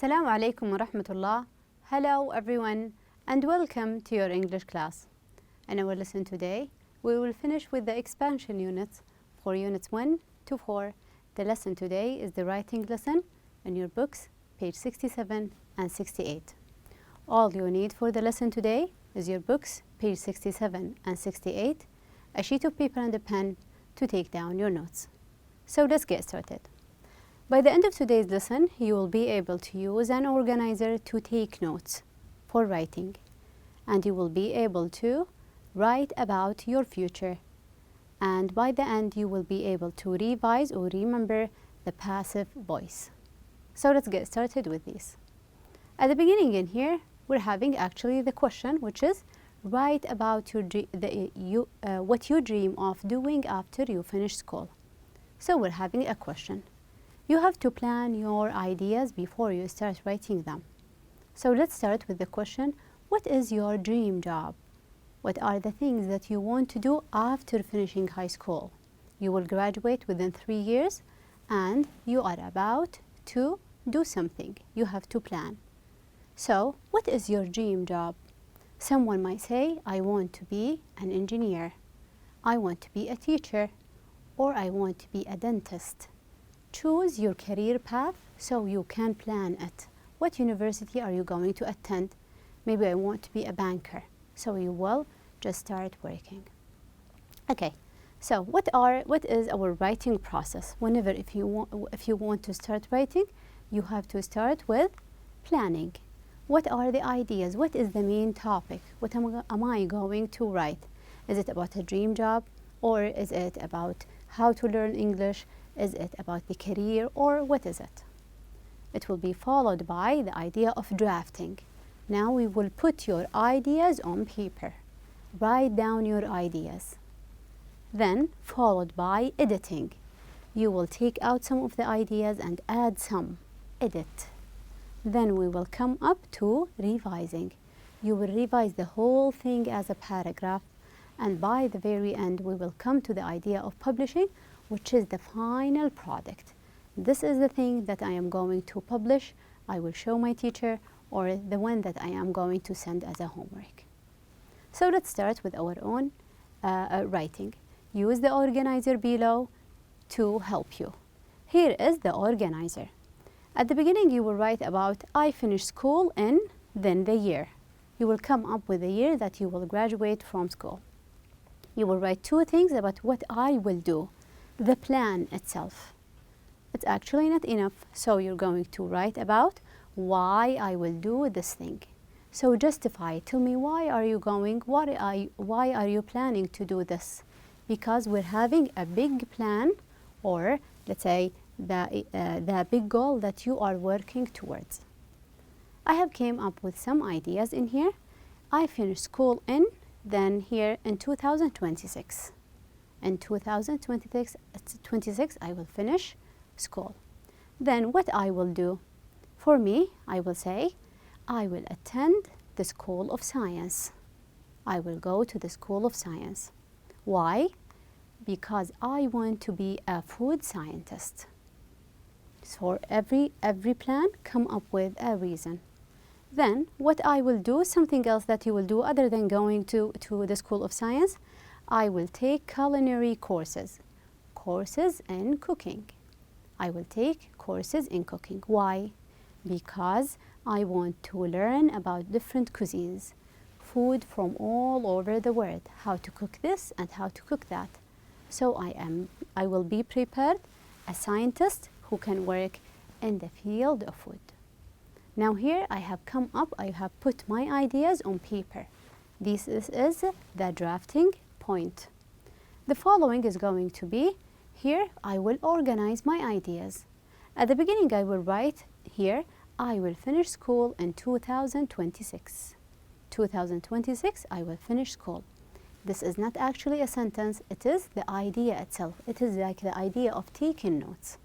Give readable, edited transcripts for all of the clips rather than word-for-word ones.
Assalamu alaikum wa rahmatullah. Hello everyone and welcome to your English class. In our lesson today, we will finish with the expansion units for units 1 to 4. The lesson today is the writing lesson in your books, page 67 and 68. All you need for the lesson today is your books, page 67 and 68, a sheet of paper and a pen to take down your notes. So let's get started. By the end of today's lesson, you will be able to use an organizer to take notes for writing, and you will be able to write about your future. And by the end, you will be able to revise or remember the passive voice. So let's get started with this. At the beginning in here, we're having actually the question, which is write about what you dream of doing after you finish school. So we're having a question. You have to plan your ideas before you start writing them. So let's start with the question, what is your dream job? What are the things that you want to do after finishing high school? You will graduate within 3 years and you are about to do something. You have to plan. So what is your dream job? Someone might say, I want to be an engineer. I want to be a teacher. Or I want to be a dentist. Choose your career path so you can plan it. What university are you going to attend? Maybe I want to be a banker. So you will just start working. Okay, so what is our writing process? Whenever if you want to start writing, you have to start with planning. What are the ideas? What is the main topic? What am I going to write? Is it about a dream job? Or is it about how to learn English? Is it about the career, or what is it? It will be followed by the idea of drafting. Now we will put your ideas on paper. Write down your ideas. Then followed by editing. You will take out some of the ideas and add some. Edit. Then we will come up to revising. You will revise the whole thing as a paragraph, and by the very end we will come to the idea of publishing, which is the final product. This is the thing that I am going to publish. I will show my teacher, or the one that I am going to send as a homework. So let's start with our own writing. Use the organizer below to help you. Here is the organizer. At the beginning you will write about I finished school in, then the year. You will come up with the year that you will graduate from school. You will write 2 things about what I will do. The plan itself. It's actually not enough, so you're going to write about why I will do this thing. So justify. Tell me, why are you going? Why are you planning to do this? Because we're having a big plan, or let's say the big goal that you are working towards. I have came up with some ideas in here. I finished school in, then here in 2026. In 2026, I will finish school. Then what I will do? For me, I will say, I will attend the School of Science. I will go to the School of Science. Why? Because I want to be a food scientist. So every plan, come up with a reason. Then what I will do, something else that you will do other than going to the School of Science, I will take culinary courses in cooking. I will take courses in cooking. Why? Because I want to learn about different cuisines, food from all over the world, how to cook this and how to cook that. So I will be prepared, a scientist who can work in the field of food. Now here I have put my ideas on paper. This is the drafting point. The following is going to be, here I will organize my ideas. At the beginning I will write here, I will finish school in 2026. 2026 I will finish school. This is not actually a sentence, it is the idea itself. It is like the idea of taking notes.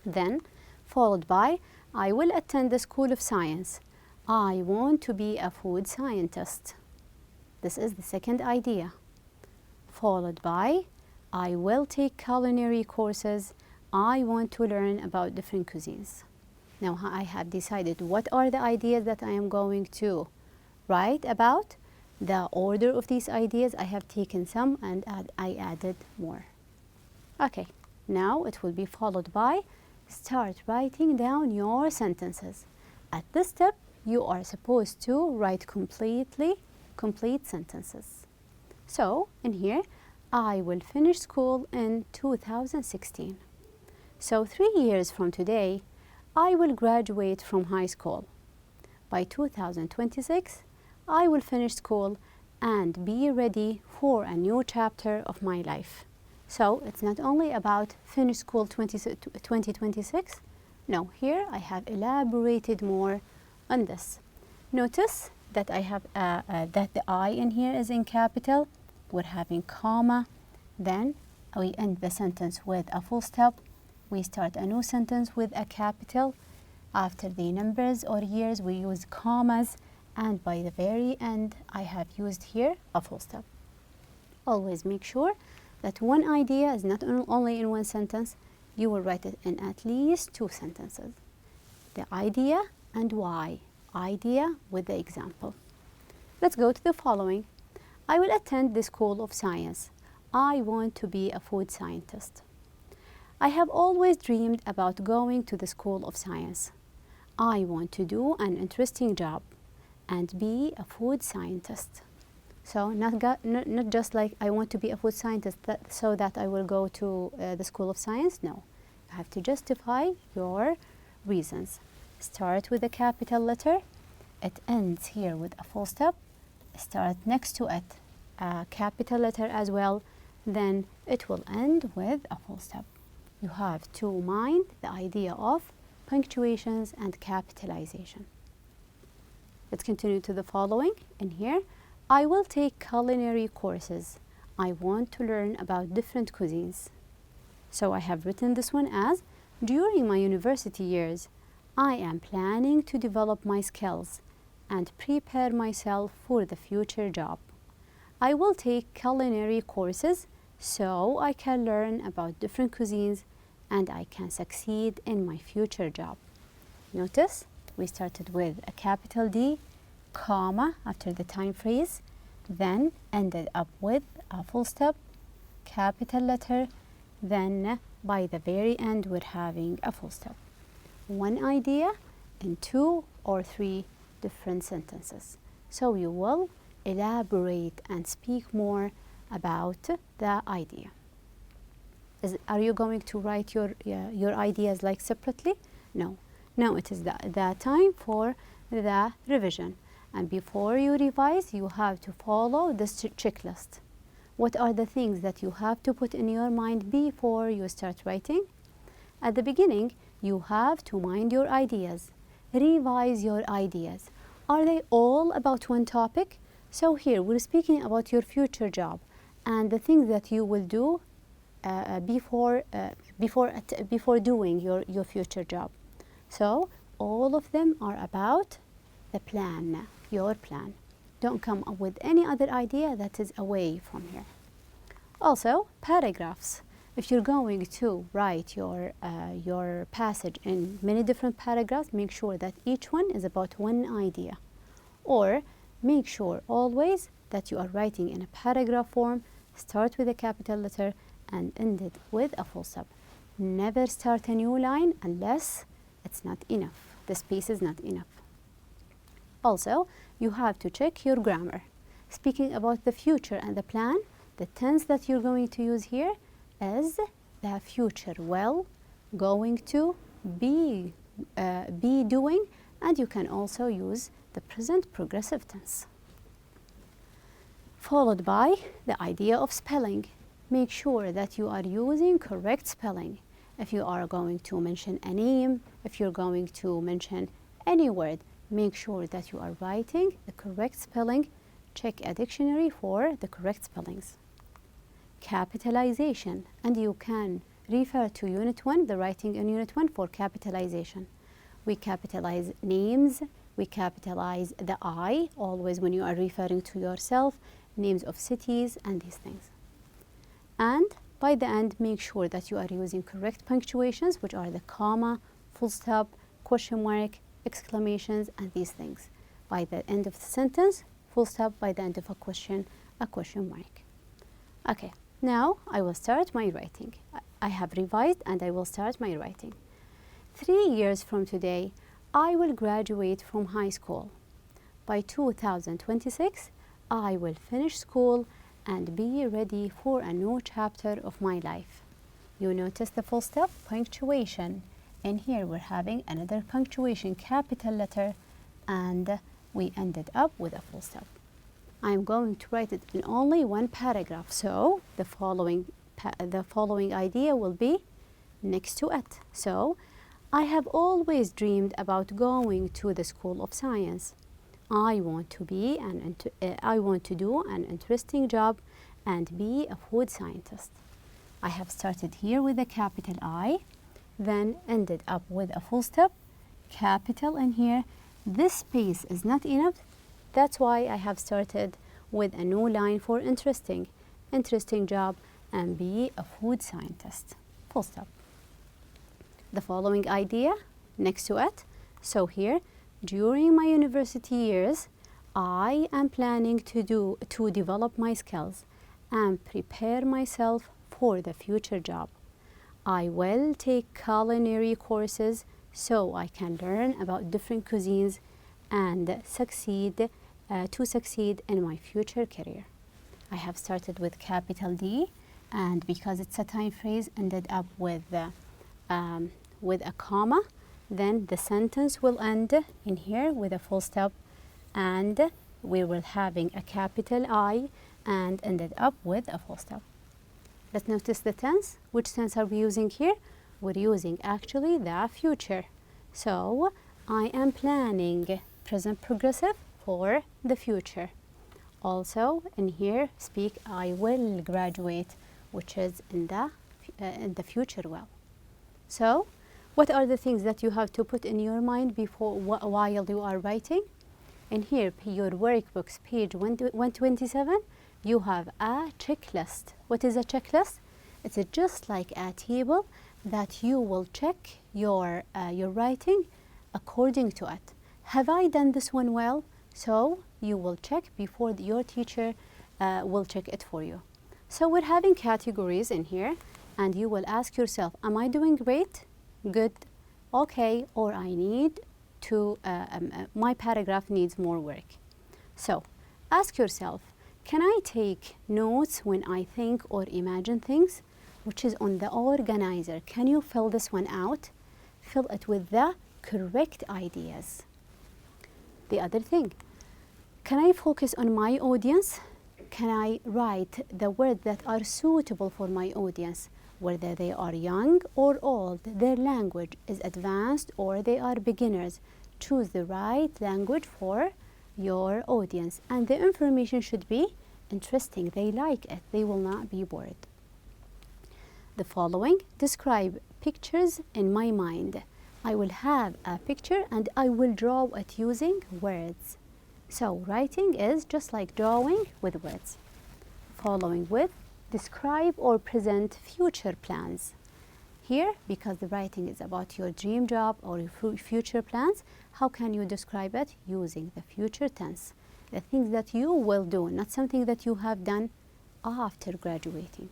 Then followed by, I will attend the School of Science. I want to be a food scientist. This is the second idea. Followed by, I will take culinary courses. I want to learn about different cuisines. Now I have decided what are the ideas that I am going to write about. The order of these ideas, I have taken some and I added more. Okay, now it will be followed by start writing down your sentences. At this step, you are supposed to write complete sentences. So, in here, I will finish school in 2016. So 3 years from today, I will graduate from high school. By 2026, I will finish school and be ready for a new chapter of my life. So it's not only about finish school 2026. No, here I have elaborated more on this. Notice that I have that the I in here is in capital. We're having comma. Then we end the sentence with a full stop. We start a new sentence with a capital. After the numbers or years, we use commas. And by the very end, I have used here a full stop. Always make sure that one idea is not only in one sentence. You will write it in at least 2 sentences. The idea and why. Idea with the example. Let's go to the following. I will attend the School of Science. I want to be a food scientist. I have always dreamed about going to the School of Science. I want to do an interesting job and be a food scientist. So not just like I want to be a food scientist so that I will go to the School of Science. No, you have to justify your reasons. Start with a capital letter. It ends here with a full stop. Start next to it a capital letter as well. Then it will end with a full stop. You have to mind the idea of punctuations and capitalization. Let's continue to the following. In here, I will take culinary courses. I want to learn about different cuisines. So I have written this one as, during my university years, I am planning to develop my skills and prepare myself for the future job. I will take culinary courses so I can learn about different cuisines and I can succeed in my future job. Notice we started with a capital D, comma after the time phrase, then ended up with a full stop, capital letter, then by the very end we're having a full stop. One idea in 2 or 3 different sentences. So you will elaborate and speak more about the idea. Are you going to write your ideas like separately? No. Now it is the time for the revision. And before you revise, you have to follow this checklist. What are the things that you have to put in your mind before you start writing? At the beginning, you have to mind your ideas. Revise your ideas. Are they all about one topic? So here, we're speaking about your future job and the things that you will do before doing your future job. So all of them are about the plan, your plan. Don't come up with any other idea that is away from here. Also, paragraphs. If you're going to write your passage in many different paragraphs, make sure that each one is about one idea. Or make sure always that you are writing in a paragraph form, start with a capital letter and end it with a full stop. Never start a new line unless it's not enough. The space is not enough. Also, you have to check your grammar. Speaking about the future and the plan, the tense that you're going to use here is the future will, going to, be doing, and you can also use the present progressive tense. Followed by the idea of spelling. Make sure that you are using correct spelling. If you are going to mention a name, if you're going to mention any word, make sure that you are writing the correct spelling. Check a dictionary for the correct spellings. Capitalization, and you can refer to Unit 1, the writing in Unit 1 for capitalization. We capitalize names, we capitalize the I, always when you are referring to yourself, names of cities and these things. And by the end, make sure that you are using correct punctuations, which are the comma, full stop, question mark, exclamations, and these things. By the end of the sentence, full stop. By the end of a question mark. Okay, now I will start my writing. I have revised and I will start my writing. 3 years from today, I will graduate from high school. By 2026, I will finish school and be ready for a new chapter of my life. You notice the full stop, punctuation. And here we're having another punctuation, capital letter, and we ended up with a full stop. I'm going to write it in only one paragraph, so the following idea will be next to it. So, I have always dreamed about going to the School of Science. I want to do an interesting job and be a food scientist. I have started here with a capital I, then ended up with a full stop, capital in here. This space is not enough. That's why I have started with a new line for interesting job and be a food scientist. Full stop. The following idea next to it. So here, during my university years, I am planning to develop my skills and prepare myself for the future job. I will take culinary courses so I can learn about different cuisines and succeed in my future career. I have started with capital D, and because it's a time phrase, ended up with a comma. Then the sentence will end in here with a full stop, and we will having a capital I and ended up with a full stop. Let's notice the tense. Which tense are we using here? We're using actually the future. So I am planning, present progressive, for the future. Also in here speak I will graduate, which is in the future well. So what are the things that you have to put in your mind while you are writing? In here, your workbooks, page 127, you have a checklist. What is a checklist? It's just like a table that you will check your writing according to it. Have I done this one well? So you will check before your teacher will check it for you. So we're having categories in here, and you will ask yourself, am I doing great? Good, okay, or I need to, my paragraph needs more work. So ask yourself, can I take notes when I think or imagine things? Which is on the organizer. Can you fill this one out? Fill it with the correct ideas. The other thing, can I focus on my audience? Can I write the words that are suitable for my audience? Whether they are young or old, their language is advanced or they are beginners. Choose the right language for your audience, and the information should be interesting. They like it. They will not be bored. The following, describe pictures in my mind. I will have a picture and I will draw it using words. So writing is just like drawing with words. Following with, describe or present future plans. Here, because the writing is about your dream job or your future plans, how can you describe it? Using the future tense. The things that you will do, not something that you have done after graduating.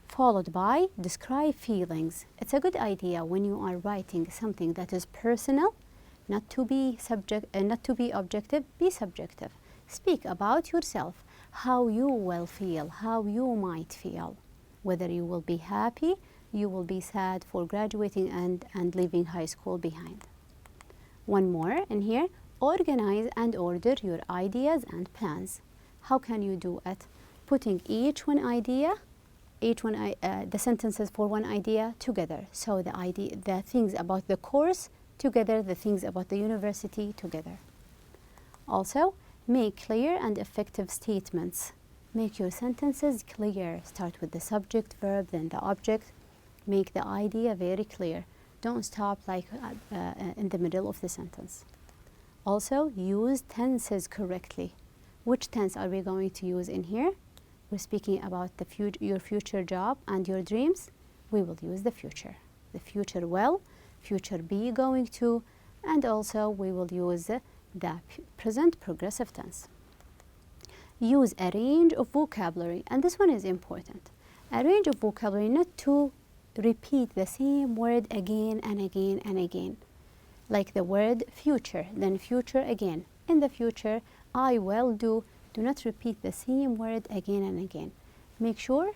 Followed by, describe feelings. It's a good idea when you are writing something that is personal, not to be objective, be subjective. Speak about yourself, how you will feel, how you might feel. Whether you will be happy, you will be sad for graduating and leaving high school behind. One more in here, organize and order your ideas and plans. How can you do it? Putting the sentences for one idea together. So the things about the course together, the things about the university together. Also, make clear and effective statements. Make your sentences clear. Start with the subject, verb, then the object. Make the idea very clear. Don't stop like in the middle of the sentence. Also, use tenses correctly. Which tense are we going to use in here? We're speaking about your future job and your dreams. We will use the future. The future well, future be going to, and also we will use the present progressive tense. Use a range of vocabulary, and this one is important. A range of vocabulary, not to repeat the same word again and again and again. Like the word future, then future again. In the future, I will do. Do not repeat the same word again and again. Make sure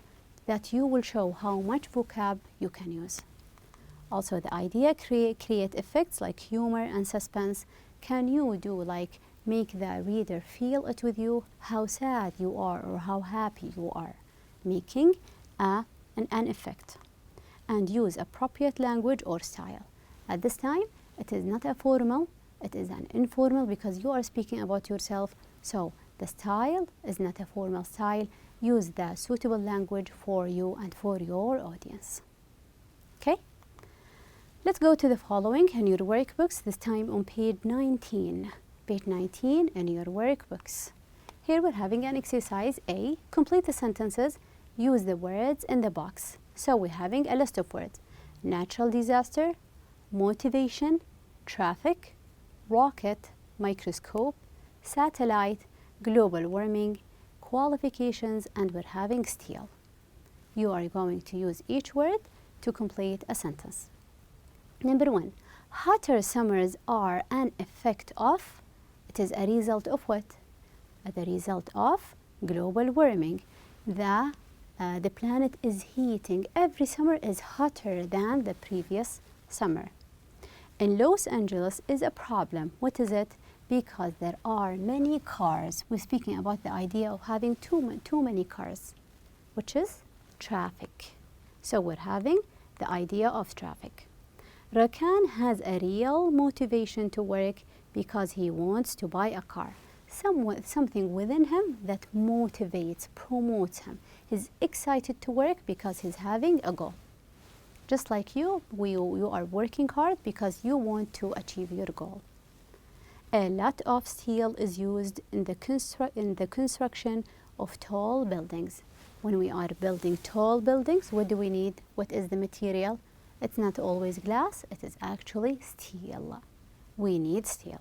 that you will show how much vocab you can use. Also, the idea create effects like humor and suspense. Can you do like make the reader feel it with you, how sad you are or how happy you are, making an effect. And use appropriate language or style. At this time, it is not a formal, it is an informal because you are speaking about yourself. So the style is not a formal style. Use the suitable language for you and for your audience. Okay? Let's go to the following in your workbooks, this time on page 19. Page 19 in your workbooks. Here we're having an exercise A. Complete the sentences. Use the words in the box. So we're having a list of words. Natural disaster, motivation, traffic, rocket, microscope, satellite, global warming, qualifications, and we're having steel. You are going to use each word to complete a sentence. Number 1. Hotter summers are an effect of. It is a result of what? The result of global warming. The planet is heating. Every summer is hotter than the previous summer. In Los Angeles is a problem. What is it? Because there are many cars. We're speaking about the idea of having too many cars, which is traffic. So we're having the idea of traffic. Rakan has a real motivation to work because he wants to buy a car. Something within him that motivates, promotes him. He's excited to work because he's having a goal. Just like you are working hard because you want to achieve your goal. A lot of steel is used in the construction of tall buildings. When we are building tall buildings, what do we need? What is the material? It's not always glass, it is actually steel. We need steel.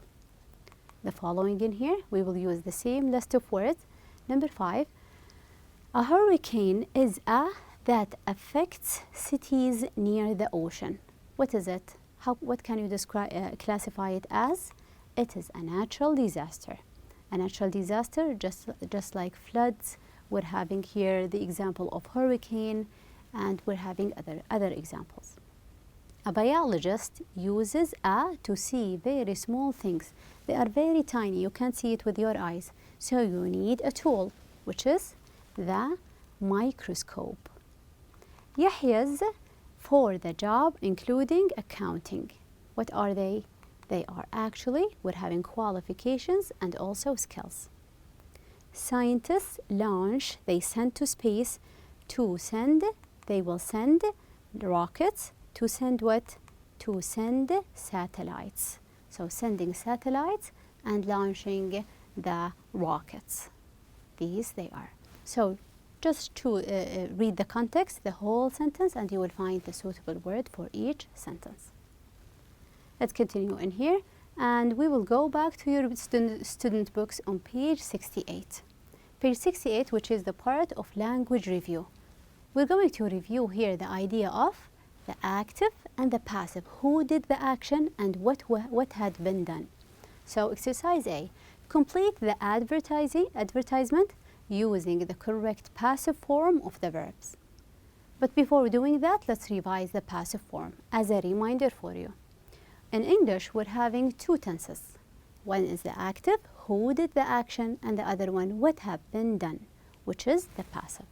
The following in here, we will use the same list of words. Number 5, a hurricane is that affects cities near the ocean. What is it? What can you classify it as? It is a natural disaster. A natural disaster, just like floods. We're having here the example of hurricane, and we're having other examples. A biologist uses to see very small things. They are very tiny. You can't see it with your eyes. So you need a tool, which is the microscope. Yahya's for the job, including accounting. What are they? They are actually, we're having qualifications and also skills. Scientists launch, they send to space they will send rockets to send what? To send satellites. So sending satellites and launching the rockets. These they are. So just to read the context, the whole sentence, and you will find the suitable word for each sentence. Let's continue in here, and we will go back to your student books on page 68. Page 68, which is the part of language review. We're going to review here the idea of the active and the passive. Who did the action and what had been done. So exercise A. Complete the advertisement using the correct passive form of the verbs. But before doing that, let's revise the passive form as a reminder for you. In English, we're having two tenses. One is the active, who did the action, and the other one, what have been done, which is the passive.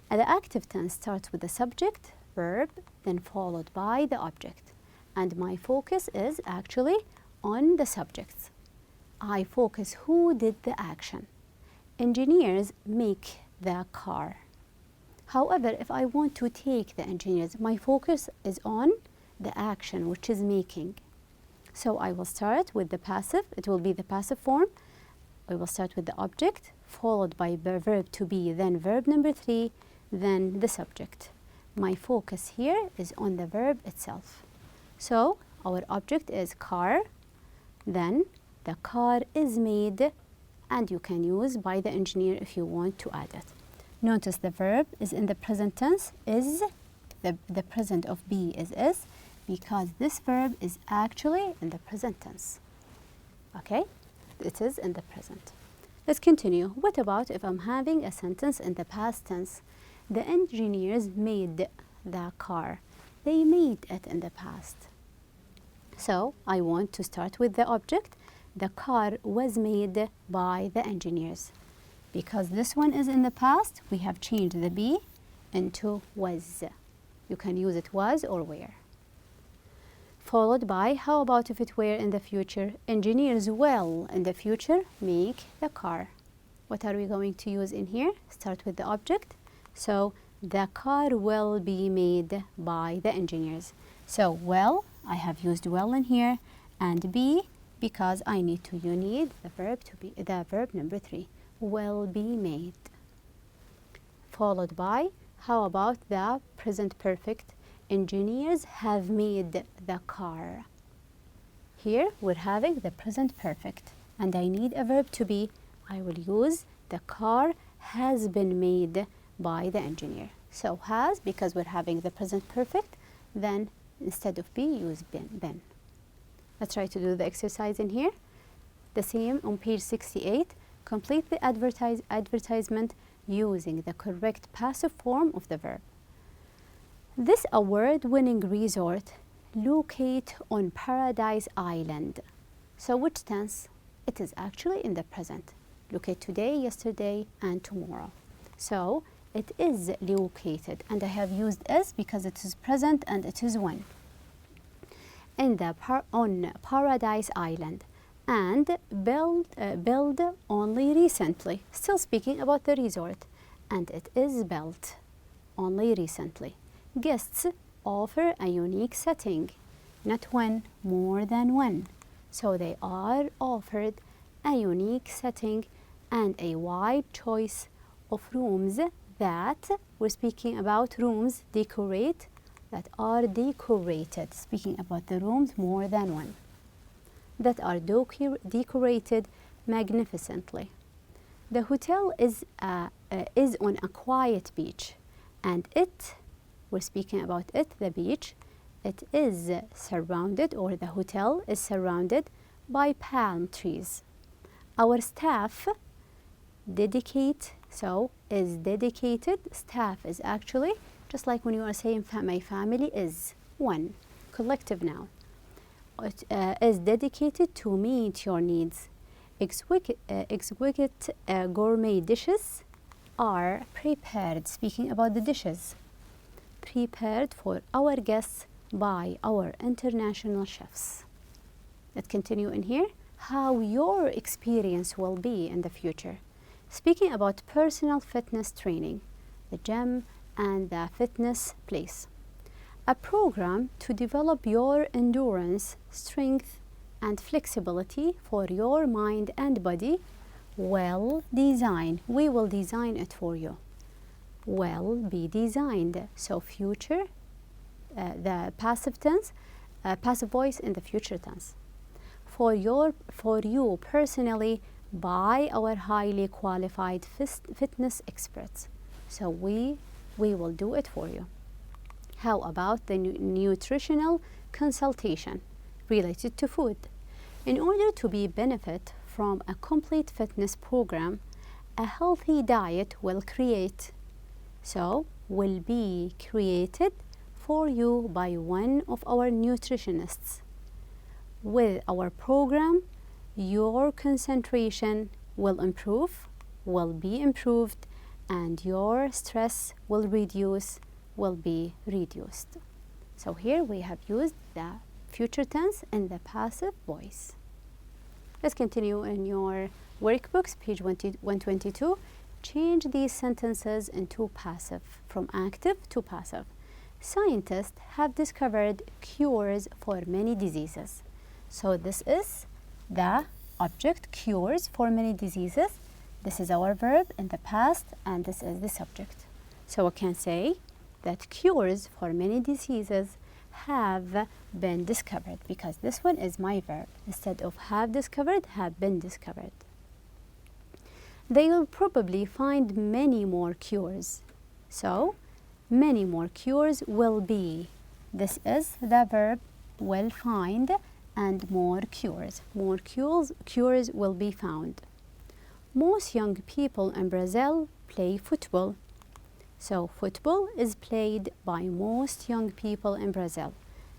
And the active tense starts with the subject, verb, then followed by the object. And my focus is actually on the subjects. I focus who did the action. Engineers make the car. However, if I want to take the engineers, my focus is on the action, which is making. So I will start with the passive. It will be the passive form. I will start with the object, followed by the verb to be, then verb number 3, then the subject. My focus here is on the verb itself. So our object is car, then the car is made, and you can use by the engineer if you want to add it. Notice the verb is in the present tense, is, the present of be is, because this verb is actually in the present tense. Okay, it is in the present. Let's continue. What about if I'm having a sentence in the past tense? The engineers made the car. They made it in the past. So I want to start with the object. The car was made by the engineers. Because this one is in the past, we have changed the be into was. You can use it was or were. Followed by, how about if it were in the future? Engineers will, in the future, make the car. What are we going to use in here? Start with the object. So, the car will be made by the engineers. So, will, I have used will in here, and be, because you need the verb to be, the verb number 3, will be made. Followed by, how about the present perfect? Engineers have made the car. Here we're having the present perfect, and I need a verb to be. I will use the car has been made by the engineer. So has, because we're having the present perfect, then instead of be, use been. Let's try to do the exercise in here. The same on page 68. Complete the advertisement using the correct passive form of the verb. This award-winning resort locate on Paradise Island. So which tense? It is actually in the present. Locate today, yesterday, and tomorrow. So it is located, and I have used is because it is present and it is when. On Paradise Island, and built only recently. Still speaking about the resort, and it is built only recently. Guests offer a unique setting, not one, more than one. So they are offered a unique setting and a wide choice of rooms that, we're speaking about rooms that are decorated, speaking about the rooms more than one, that are decorated magnificently. The hotel is on a quiet beach, and we're speaking about the beach, it is surrounded, or the hotel is surrounded by palm trees. Our staff is dedicated. Staff is actually, just like when you are saying my family is one, collective noun. It is dedicated to meet your needs. Exquisite gourmet dishes are prepared, speaking about the dishes, prepared for our guests by our international chefs. Let's continue in here. How your experience will be in the future. Speaking about personal fitness training, the gym and the fitness place. A program to develop your endurance, strength, and flexibility for your mind and body. Well designed. We will design it for you. Will be designed. So future, the passive tense, passive voice in the future tense. For you personally, by our highly qualified fitness experts. So we will do it for you. How about the nutritional consultation related to food? In order to benefit from a complete fitness program, a healthy diet will be created for you by one of our nutritionists. With our program, your concentration will be improved, and your stress will be reduced. So here we have used the future tense in the passive voice. Let's continue in your workbooks, page 122. Change these sentences into passive, from active to passive. Scientists have discovered cures for many diseases. So this is the object, cures for many diseases. This is our verb in the past, and this is the subject. So I can say that cures for many diseases have been discovered, because this one is my verb. Instead of have discovered, have been discovered. They will probably find many more cures. So, many more cures will be. This is the verb will find, and more cures. More cures will be found. Most young people in Brazil play football. So, football is played by most young people in Brazil.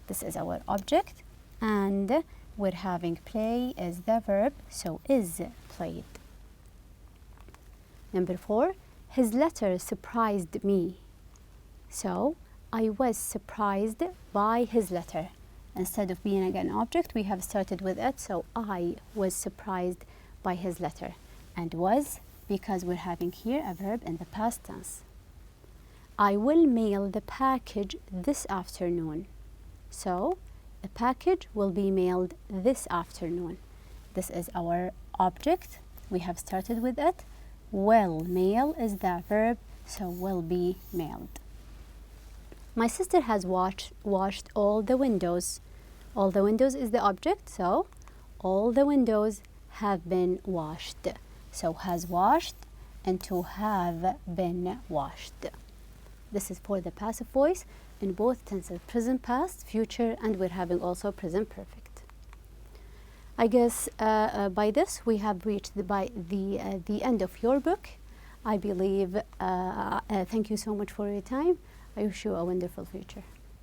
This is our object, and we're having play is the verb, so is played. Number 4, his letter surprised me. So, I was surprised by his letter. Instead of being an object, we have started with it, so I was surprised by his letter. And was, because we're having here a verb in the past tense. I will mail the package this afternoon. So, the package will be mailed this afternoon. This is our object. We have started with it. Will mail is the verb, so will be mailed. My sister has washed all the windows. All the windows is the object, so all the windows have been washed. So has washed and to have been washed. This is for the passive voice in both tenses, present past, future, and we're having also present perfect. I guess by this we have reached the end of your book. I believe, thank you so much for your time. I wish you a wonderful future.